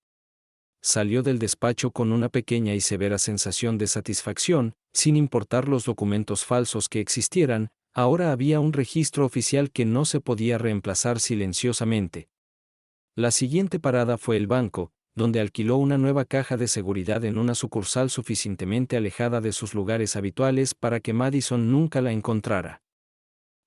A: Salió del despacho con una pequeña y severa sensación de satisfacción. Sin importar los documentos falsos que existieran, ahora había un registro oficial que no se podía reemplazar silenciosamente. La siguiente parada fue el banco, donde alquiló una nueva caja de seguridad en una sucursal suficientemente alejada de sus lugares habituales para que Madison nunca la encontrara.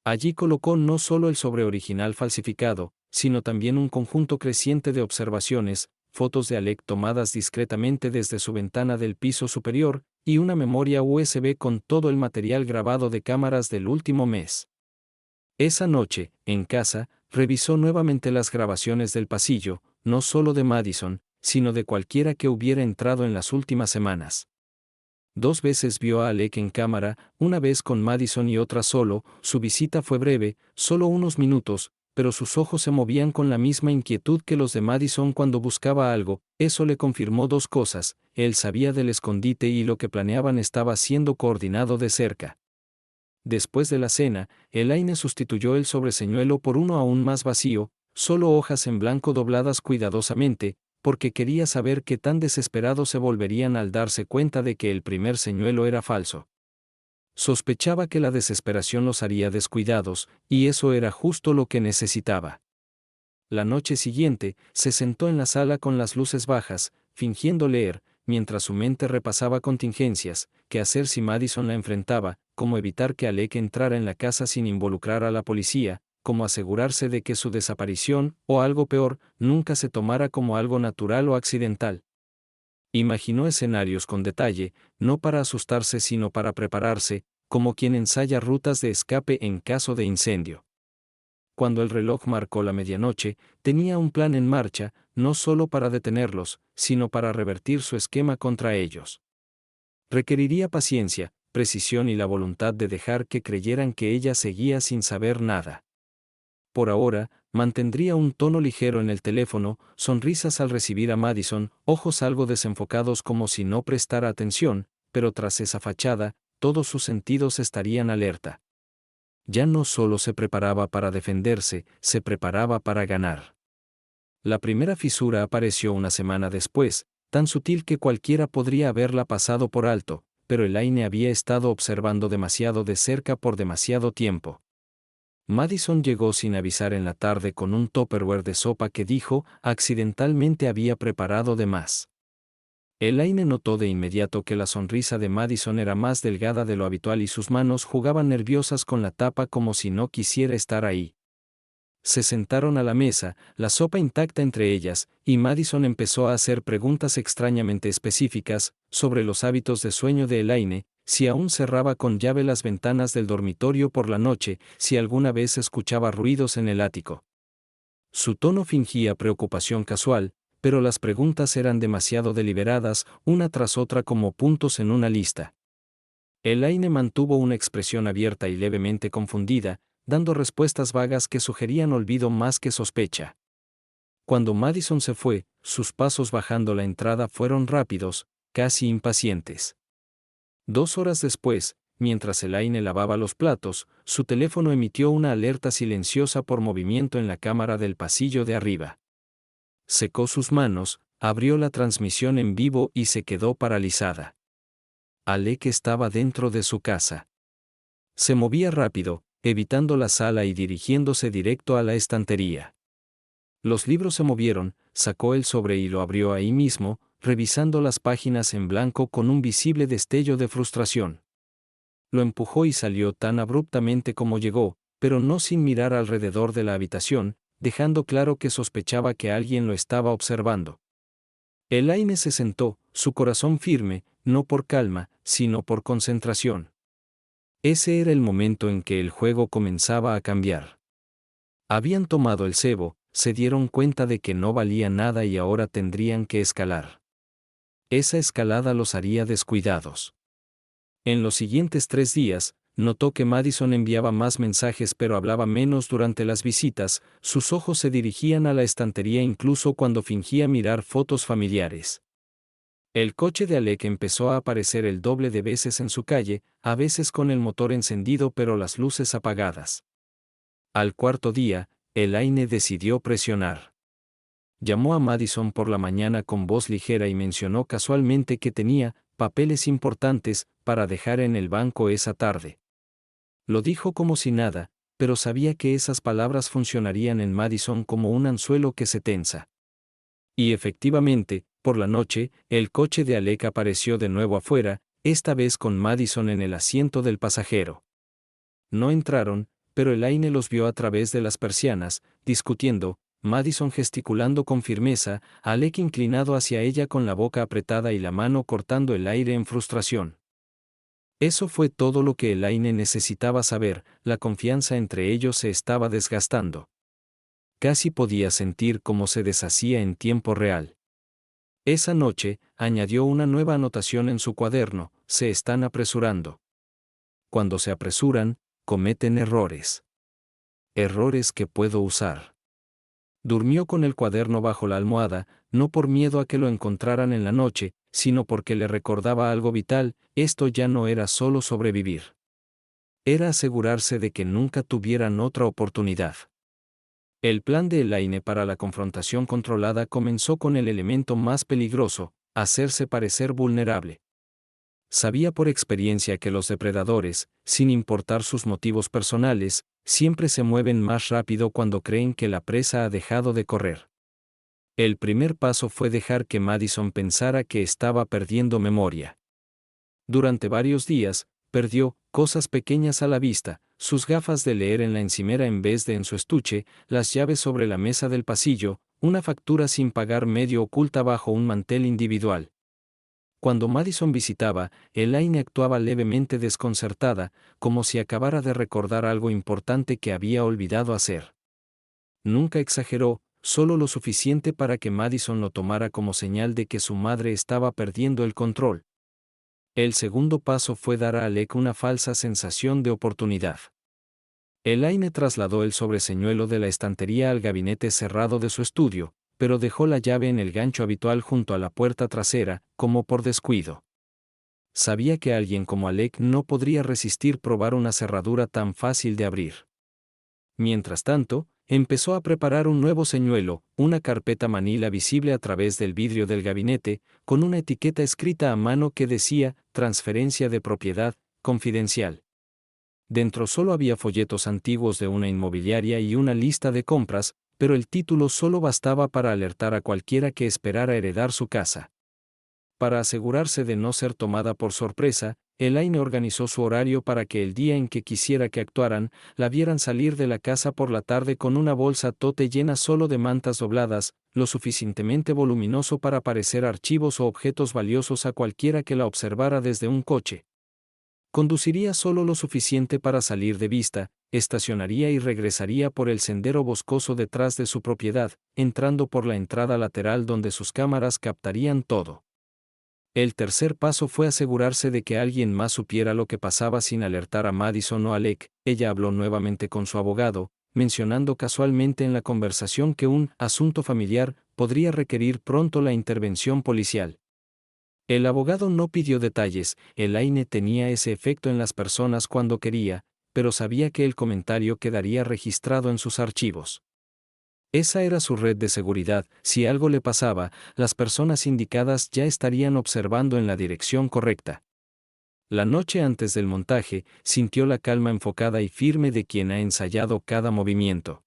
A: Allí colocó no solo el sobre original falsificado, sino también un conjunto creciente de observaciones, fotos de Alec tomadas discretamente desde su ventana del piso superior, y una memoria USB con todo el material grabado de cámaras del último mes. Esa noche, en casa, revisó nuevamente las grabaciones del pasillo, no solo de Madison, sino de cualquiera que hubiera entrado en las últimas semanas. 2 veces vio a Alec en cámara, una vez con Madison y otra solo. Su visita fue breve, solo unos minutos, pero sus ojos se movían con la misma inquietud que los de Madison cuando buscaba algo. Eso le confirmó 2 cosas: él sabía del escondite y lo que planeaban estaba siendo coordinado de cerca. Después de la cena, Elaine sustituyó el sobreseñuelo por uno aún más vacío, solo hojas en blanco dobladas cuidadosamente, porque quería saber qué tan desesperados se volverían al darse cuenta de que el primer señuelo era falso. Sospechaba que la desesperación los haría descuidados, y eso era justo lo que necesitaba. La noche siguiente, se sentó en la sala con las luces bajas, fingiendo leer, mientras su mente repasaba contingencias: qué hacer si Madison la enfrentaba, cómo evitar que Alec entrara en la casa sin involucrar a la policía, cómo asegurarse de que su desaparición, o algo peor, nunca se tomara como algo natural o accidental. Imaginó escenarios con detalle, no para asustarse sino para prepararse, como quien ensaya rutas de escape en caso de incendio. Cuando el reloj marcó la medianoche, tenía un plan en marcha, no solo para detenerlos, sino para revertir su esquema contra ellos. Requeriría paciencia, precisión y la voluntad de dejar que creyeran que ella seguía sin saber nada. Por ahora, mantendría un tono ligero en el teléfono, sonrisas al recibir a Madison, ojos algo desenfocados como si no prestara atención, pero tras esa fachada, todos sus sentidos estarían alerta. Ya no solo se preparaba para defenderse, se preparaba para ganar. La primera fisura apareció una semana después, tan sutil que cualquiera podría haberla pasado por alto, pero Elaine había estado observando demasiado de cerca por demasiado tiempo. Madison llegó sin avisar en la tarde con un Tupperware de sopa que dijo accidentalmente había preparado de más. Elaine notó de inmediato que la sonrisa de Madison era más delgada de lo habitual y sus manos jugaban nerviosas con la tapa como si no quisiera estar ahí. Se sentaron a la mesa, la sopa intacta entre ellas, y Madison empezó a hacer preguntas extrañamente específicas sobre los hábitos de sueño de Elaine, si aún cerraba con llave las ventanas del dormitorio por la noche, si alguna vez escuchaba ruidos en el ático. Su tono fingía preocupación casual, pero las preguntas eran demasiado deliberadas, una tras otra como puntos en una lista. Elaine mantuvo una expresión abierta y levemente confundida, dando respuestas vagas que sugerían olvido más que sospecha. Cuando Madison se fue, sus pasos bajando la entrada fueron rápidos, casi impacientes. 2 horas después, mientras Elaine lavaba los platos, su teléfono emitió una alerta silenciosa por movimiento en la cámara del pasillo de arriba. Secó sus manos, abrió la transmisión en vivo y se quedó paralizada. Alec estaba dentro de su casa. Se movía rápido, evitando la sala y dirigiéndose directo a la estantería. Los libros se movieron, sacó el sobre y lo abrió ahí mismo, revisando las páginas en blanco con un visible destello de frustración. Lo empujó y salió tan abruptamente como llegó, pero no sin mirar alrededor de la habitación, dejando claro que sospechaba que alguien lo estaba observando. Elaine se sentó, su corazón firme, no por calma, sino por concentración. Ese era el momento en que el juego comenzaba a cambiar. Habían tomado el cebo, se dieron cuenta de que no valía nada y ahora tendrían que escalar. Esa escalada los haría descuidados. En los siguientes 3 días, notó que Madison enviaba más mensajes pero hablaba menos durante las visitas, sus ojos se dirigían a la estantería incluso cuando fingía mirar fotos familiares. El coche de Alec empezó a aparecer el doble de veces en su calle, a veces con el motor encendido pero las luces apagadas. Al cuarto día, Elaine decidió presionar. Llamó a Madison por la mañana con voz ligera y mencionó casualmente que tenía papeles importantes para dejar en el banco esa tarde. Lo dijo como si nada, pero sabía que esas palabras funcionarían en Madison como un anzuelo que se tensa. Y efectivamente, por la noche, el coche de Alec apareció de nuevo afuera, esta vez con Madison en el asiento del pasajero. No entraron, pero Elaine los vio a través de las persianas, discutiendo, Madison gesticulando con firmeza, Alec inclinado hacia ella con la boca apretada y la mano cortando el aire en frustración. Eso fue todo lo que Elaine necesitaba saber, la confianza entre ellos se estaba desgastando. Casi podía sentir cómo se deshacía en tiempo real. Esa noche, añadió una nueva anotación en su cuaderno, se están apresurando. Cuando se apresuran, cometen errores. Errores que puedo usar. Durmió con el cuaderno bajo la almohada, no por miedo a que lo encontraran en la noche, sino porque le recordaba algo vital, esto ya no era solo sobrevivir. Era asegurarse de que nunca tuvieran otra oportunidad. El plan de Elaine para la confrontación controlada comenzó con el elemento más peligroso, hacerse parecer vulnerable. Sabía por experiencia que los depredadores, sin importar sus motivos personales, siempre se mueven más rápido cuando creen que la presa ha dejado de correr. El primer paso fue dejar que Madison pensara que estaba perdiendo memoria. Durante varios días, perdió cosas pequeñas a la vista, sus gafas de leer en la encimera en vez de en su estuche, las llaves sobre la mesa del pasillo, una factura sin pagar medio oculta bajo un mantel individual. Cuando Madison visitaba, Elaine actuaba levemente desconcertada, como si acabara de recordar algo importante que había olvidado hacer. Nunca exageró, solo lo suficiente para que Madison lo tomara como señal de que su madre estaba perdiendo el control. El segundo paso fue dar a Alec una falsa sensación de oportunidad. Elaine trasladó el sobreseñuelo de la estantería al gabinete cerrado de su estudio, pero dejó la llave en el gancho habitual junto a la puerta trasera, como por descuido. Sabía que alguien como Alec no podría resistir probar una cerradura tan fácil de abrir. Mientras tanto, empezó a preparar un nuevo señuelo, una carpeta manila visible a través del vidrio del gabinete, con una etiqueta escrita a mano que decía, transferencia de propiedad, confidencial. Dentro solo había folletos antiguos de una inmobiliaria y una lista de compras, pero el título solo bastaba para alertar a cualquiera que esperara heredar su casa. Para asegurarse de no ser tomada por sorpresa, Elaine organizó su horario para que el día en que quisiera que actuaran, la vieran salir de la casa por la tarde con una bolsa tote llena solo de mantas dobladas, lo suficientemente voluminoso para parecer archivos o objetos valiosos a cualquiera que la observara desde un coche. Conduciría solo lo suficiente para salir de vista, estacionaría y regresaría por el sendero boscoso detrás de su propiedad, entrando por la entrada lateral donde sus cámaras captarían todo. El tercer paso fue asegurarse de que alguien más supiera lo que pasaba sin alertar a Madison o Alec. Ella habló nuevamente con su abogado, mencionando casualmente en la conversación que un asunto familiar podría requerir pronto la intervención policial. El abogado no pidió detalles. Elaine tenía ese efecto en las personas cuando quería, pero sabía que el comentario quedaría registrado en sus archivos. Esa era su red de seguridad. Si algo le pasaba, las personas indicadas ya estarían observando en la dirección correcta. La noche antes del montaje, sintió la calma enfocada y firme de quien ha ensayado cada movimiento.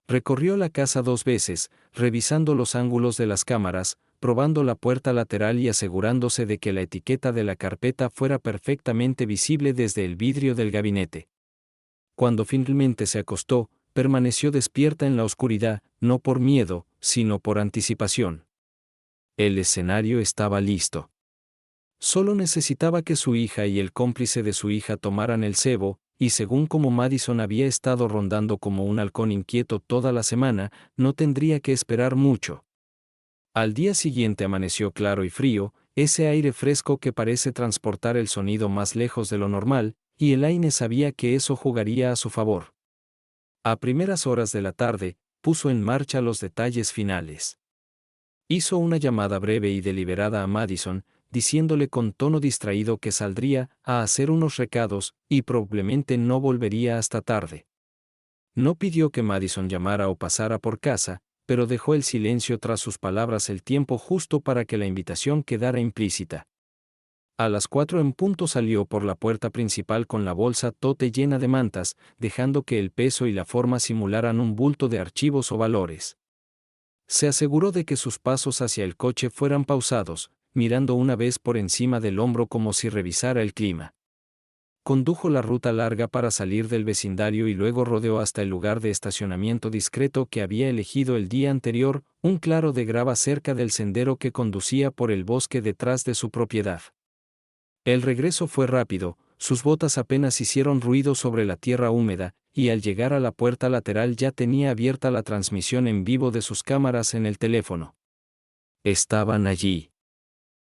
A: Recorrió la casa 2 veces, revisando los ángulos de las cámaras, probando la puerta lateral y asegurándose de que la etiqueta de la carpeta fuera perfectamente visible desde el vidrio del gabinete. Cuando finalmente se acostó, permaneció despierta en la oscuridad, no por miedo, sino por anticipación. El escenario estaba listo. Solo necesitaba que su hija y el cómplice de su hija tomaran el cebo, y según como Madison había estado rondando como un halcón inquieto toda la semana, no tendría que esperar mucho. Al día siguiente amaneció claro y frío, ese aire fresco que parece transportar el sonido más lejos de lo normal, y Elaine sabía que eso jugaría a su favor. A primeras horas de la tarde, puso en marcha los detalles finales. Hizo una llamada breve y deliberada a Madison, diciéndole con tono distraído que saldría a hacer unos recados y probablemente no volvería hasta tarde. No pidió que Madison llamara o pasara por casa, pero dejó el silencio tras sus palabras el tiempo justo para que la invitación quedara implícita. A las 4 en punto salió por la puerta principal con la bolsa tote llena de mantas, dejando que el peso y la forma simularan un bulto de archivos o valores. Se aseguró de que sus pasos hacia el coche fueran pausados, mirando una vez por encima del hombro como si revisara el clima. Condujo la ruta larga para salir del vecindario y luego rodeó hasta el lugar de estacionamiento discreto que había elegido el día anterior, un claro de grava cerca del sendero que conducía por el bosque detrás de su propiedad. El regreso fue rápido, sus botas apenas hicieron ruido sobre la tierra húmeda, y al llegar a la puerta lateral ya tenía abierta la transmisión en vivo de sus cámaras en el teléfono. Estaban allí.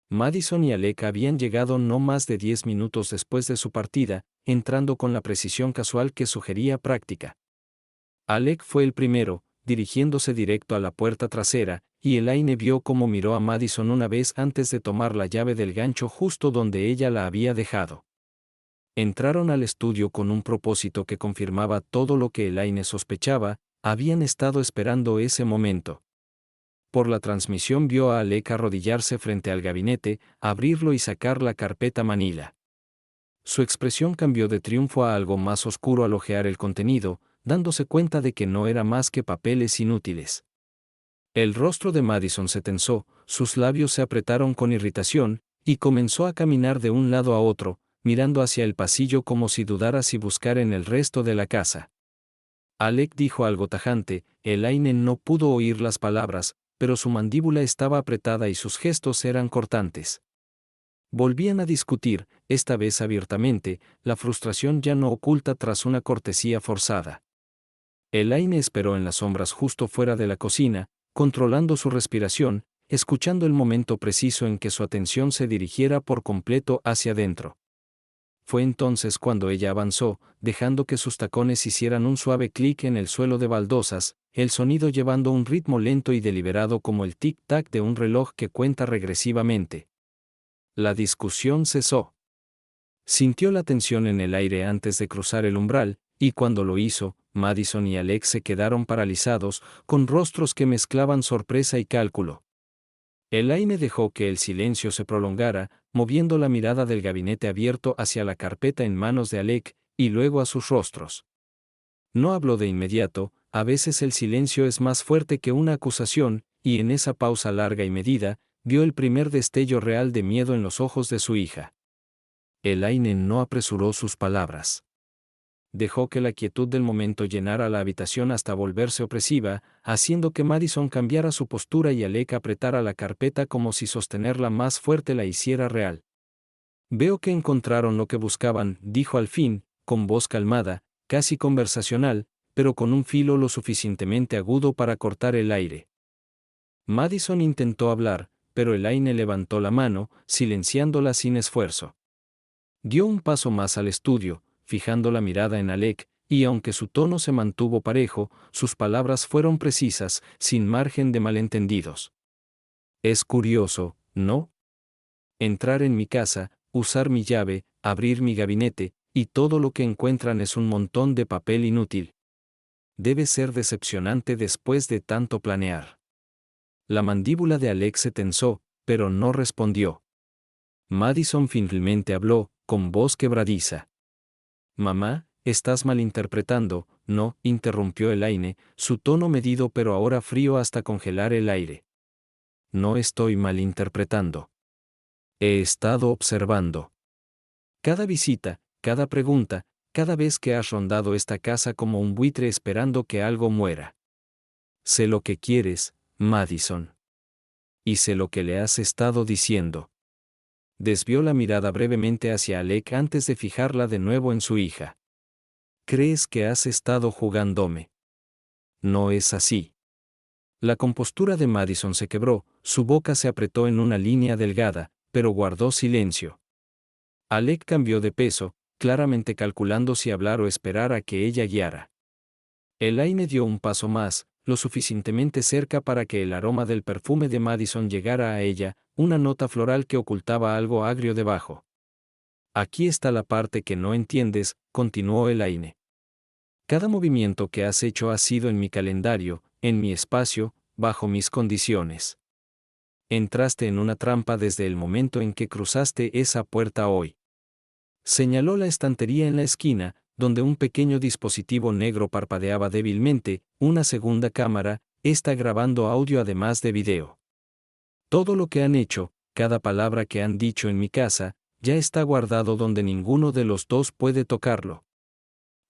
A: Madison y Alec habían llegado no más de 10 minutos después de su partida, entrando con la precisión casual que sugería práctica. Alec fue el primero, dirigiéndose directo a la puerta trasera, y Elaine vio cómo miró a Madison una vez antes de tomar la llave del gancho justo donde ella la había dejado. Entraron al estudio con un propósito que confirmaba todo lo que Elaine sospechaba, habían estado esperando ese momento. Por la transmisión vio a Alec arrodillarse frente al gabinete, abrirlo y sacar la carpeta manila. Su expresión cambió de triunfo a algo más oscuro al hojear el contenido, dándose cuenta de que no era más que papeles inútiles. El rostro de Madison se tensó, sus labios se apretaron con irritación, y comenzó a caminar de un lado a otro, mirando hacia el pasillo como si dudara si buscar en el resto de la casa. Alec dijo algo tajante, Elaine no pudo oír las palabras, pero su mandíbula estaba apretada y sus gestos eran cortantes. Volvían a discutir, esta vez abiertamente, la frustración ya no oculta tras una cortesía forzada. Elaine esperó en las sombras justo fuera de la cocina, controlando su respiración, escuchando el momento preciso en que su atención se dirigiera por completo hacia adentro. Fue entonces cuando ella avanzó, dejando que sus tacones hicieran un suave clic en el suelo de baldosas, el sonido llevando un ritmo lento y deliberado como el tic-tac de un reloj que cuenta regresivamente. La discusión cesó. Sintió la tensión en el aire antes de cruzar el umbral, y cuando lo hizo, Madison y Alec se quedaron paralizados, con rostros que mezclaban sorpresa y cálculo. Elaine dejó que el silencio se prolongara, moviendo la mirada del gabinete abierto hacia la carpeta en manos de Alec, y luego a sus rostros. No habló de inmediato, a veces el silencio es más fuerte que una acusación, y en esa pausa larga y medida, vio el primer destello real de miedo en los ojos de su hija. Elaine no apresuró sus palabras. Dejó que la quietud del momento llenara la habitación hasta volverse opresiva, haciendo que Madison cambiara su postura y Alec apretara la carpeta como si sostenerla más fuerte la hiciera real. Veo que encontraron lo que buscaban, dijo al fin, con voz calmada, casi conversacional, pero con un filo lo suficientemente agudo para cortar el aire. Madison intentó hablar, pero Elaine levantó la mano, silenciándola sin esfuerzo. Dio un paso más al estudio, fijando la mirada en Alec, y aunque su tono se mantuvo parejo, sus palabras fueron precisas, sin margen de malentendidos. Es curioso, ¿no? Entrar en mi casa, usar mi llave, abrir mi gabinete, y todo lo que encuentran es un montón de papel inútil. Debe ser decepcionante después de tanto planear. La mandíbula de Alec se tensó, pero no respondió. Madison finalmente habló, con voz quebradiza. Mamá, estás malinterpretando, no, interrumpió Elaine, su tono medido pero ahora frío hasta congelar el aire. No estoy malinterpretando. He estado observando. Cada visita, cada pregunta, cada vez que has rondado esta casa como un buitre esperando que algo muera. Sé lo que quieres, Madison. Y sé lo que le has estado diciendo. Desvió la mirada brevemente hacia Alec antes de fijarla de nuevo en su hija. ¿Crees que has estado jugándome? No es así. La compostura de Madison se quebró, su boca se apretó en una línea delgada, pero guardó silencio. Alec cambió de peso, claramente calculando si hablar o esperar a que ella guiara. Elaine dio un paso más, lo suficientemente cerca para que el aroma del perfume de Madison llegara a ella, una nota floral que ocultaba algo agrio debajo. Aquí está la parte que no entiendes, continuó Elaine. Cada movimiento que has hecho ha sido en mi calendario, en mi espacio, bajo mis condiciones. Entraste en una trampa desde el momento en que cruzaste esa puerta hoy. Señaló la estantería en la esquina, donde un pequeño dispositivo negro parpadeaba débilmente, una segunda cámara, está grabando audio además de video. Todo lo que han hecho, cada palabra que han dicho en mi casa, ya está guardado donde ninguno de los dos puede tocarlo.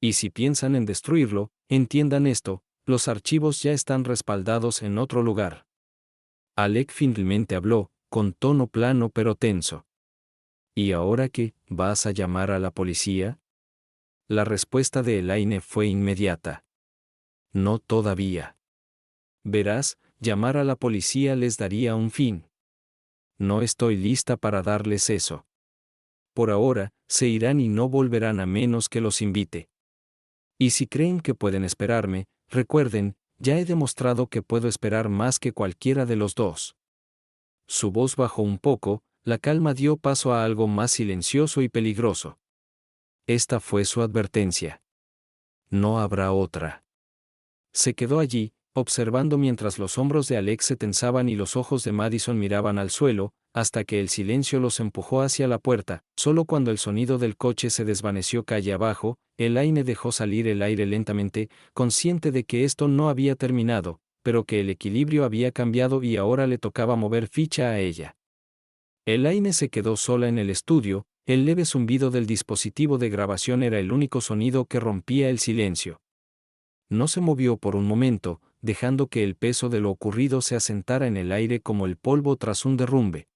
A: Y si piensan en destruirlo, entiendan esto, los archivos ya están respaldados en otro lugar. Alec finalmente habló, con tono plano pero tenso. ¿Y ahora qué, vas a llamar a la policía? La respuesta de Elaine fue inmediata. No todavía. Verás, llamar a la policía les daría un fin. No estoy lista para darles eso. Por ahora, se irán y no volverán a menos que los invite. Y si creen que pueden esperarme, recuerden, ya he demostrado que puedo esperar más que cualquiera de los dos. Su voz bajó un poco, la calma dio paso a algo más silencioso y peligroso. Esta fue su advertencia. No habrá otra. Se quedó allí, observando mientras los hombros de Alec se tensaban y los ojos de Madison miraban al suelo, hasta que el silencio los empujó hacia la puerta. Solo cuando el sonido del coche se desvaneció calle abajo, Elaine dejó salir el aire lentamente, consciente de que esto no había terminado, pero que el equilibrio había cambiado y ahora le tocaba mover ficha a ella. Elaine se quedó sola en el estudio, el leve zumbido del dispositivo de grabación era el único sonido que rompía el silencio. No se movió por un momento, dejando que el peso de lo ocurrido se asentara en el aire como el polvo tras un derrumbe.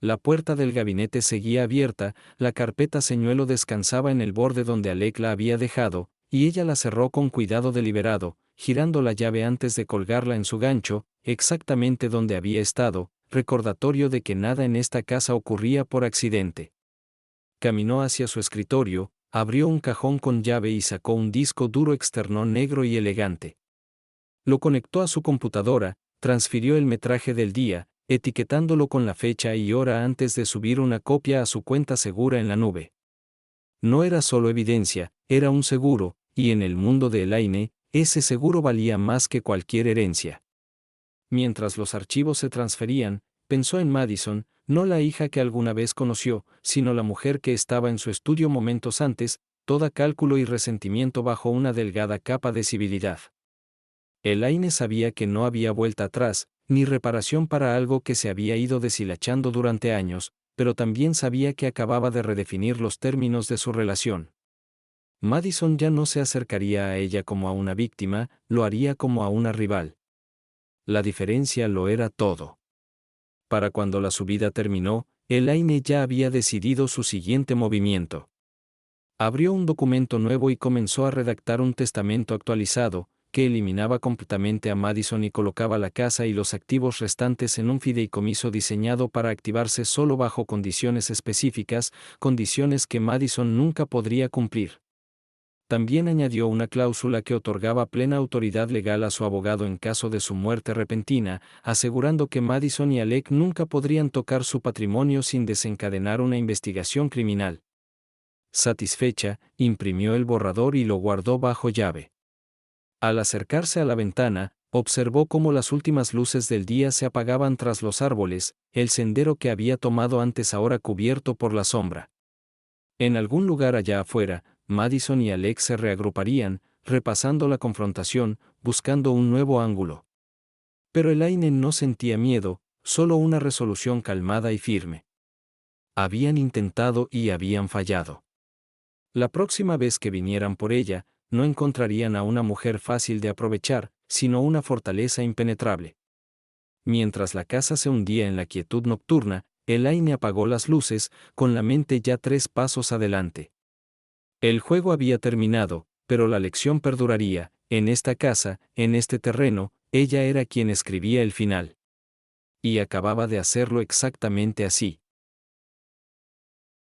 A: La puerta del gabinete seguía abierta, la carpeta señuelo descansaba en el borde donde Alec la había dejado, y ella la cerró con cuidado deliberado, girando la llave antes de colgarla en su gancho, exactamente donde había estado, recordatorio de que nada en esta casa ocurría por accidente. Caminó hacia su escritorio, abrió un cajón con llave y sacó un disco duro externo negro y elegante. Lo conectó a su computadora, transfirió el metraje del día, etiquetándolo con la fecha y hora antes de subir una copia a su cuenta segura en la nube. No era solo evidencia, era un seguro, y en el mundo de Elaine, ese seguro valía más que cualquier herencia. Mientras los archivos se transferían, pensó en Madison, no la hija que alguna vez conoció, sino la mujer que estaba en su estudio momentos antes, toda cálculo y resentimiento bajo una delgada capa de civilidad. Elaine sabía que no había vuelta atrás, ni reparación para algo que se había ido deshilachando durante años, pero también sabía que acababa de redefinir los términos de su relación. Madison ya no se acercaría a ella como a una víctima, lo haría como a una rival. La diferencia lo era todo. Para cuando la subida terminó, Elaine ya había decidido su siguiente movimiento. Abrió un documento nuevo y comenzó a redactar un testamento actualizado, que eliminaba completamente a Madison y colocaba la casa y los activos restantes en un fideicomiso diseñado para activarse solo bajo condiciones específicas, condiciones que Madison nunca podría cumplir. También añadió una cláusula que otorgaba plena autoridad legal a su abogado en caso de su muerte repentina, asegurando que Madison y Alec nunca podrían tocar su patrimonio sin desencadenar una investigación criminal. Satisfecha, imprimió el borrador y lo guardó bajo llave. Al acercarse a la ventana, observó cómo las últimas luces del día se apagaban tras los árboles, el sendero que había tomado antes ahora cubierto por la sombra. En algún lugar allá afuera, Madison y Alec se reagruparían, repasando la confrontación, buscando un nuevo ángulo. Pero Elaine no sentía miedo, solo una resolución calmada y firme. Habían intentado y habían fallado. La próxima vez que vinieran por ella, no encontrarían a una mujer fácil de aprovechar, sino una fortaleza impenetrable. Mientras la casa se hundía en la quietud nocturna, Elaine apagó las luces, con la mente ya 3 pasos adelante. El juego había terminado, pero la lección perduraría. En esta casa, en este terreno, ella era quien escribía el final. Y acababa de hacerlo exactamente así.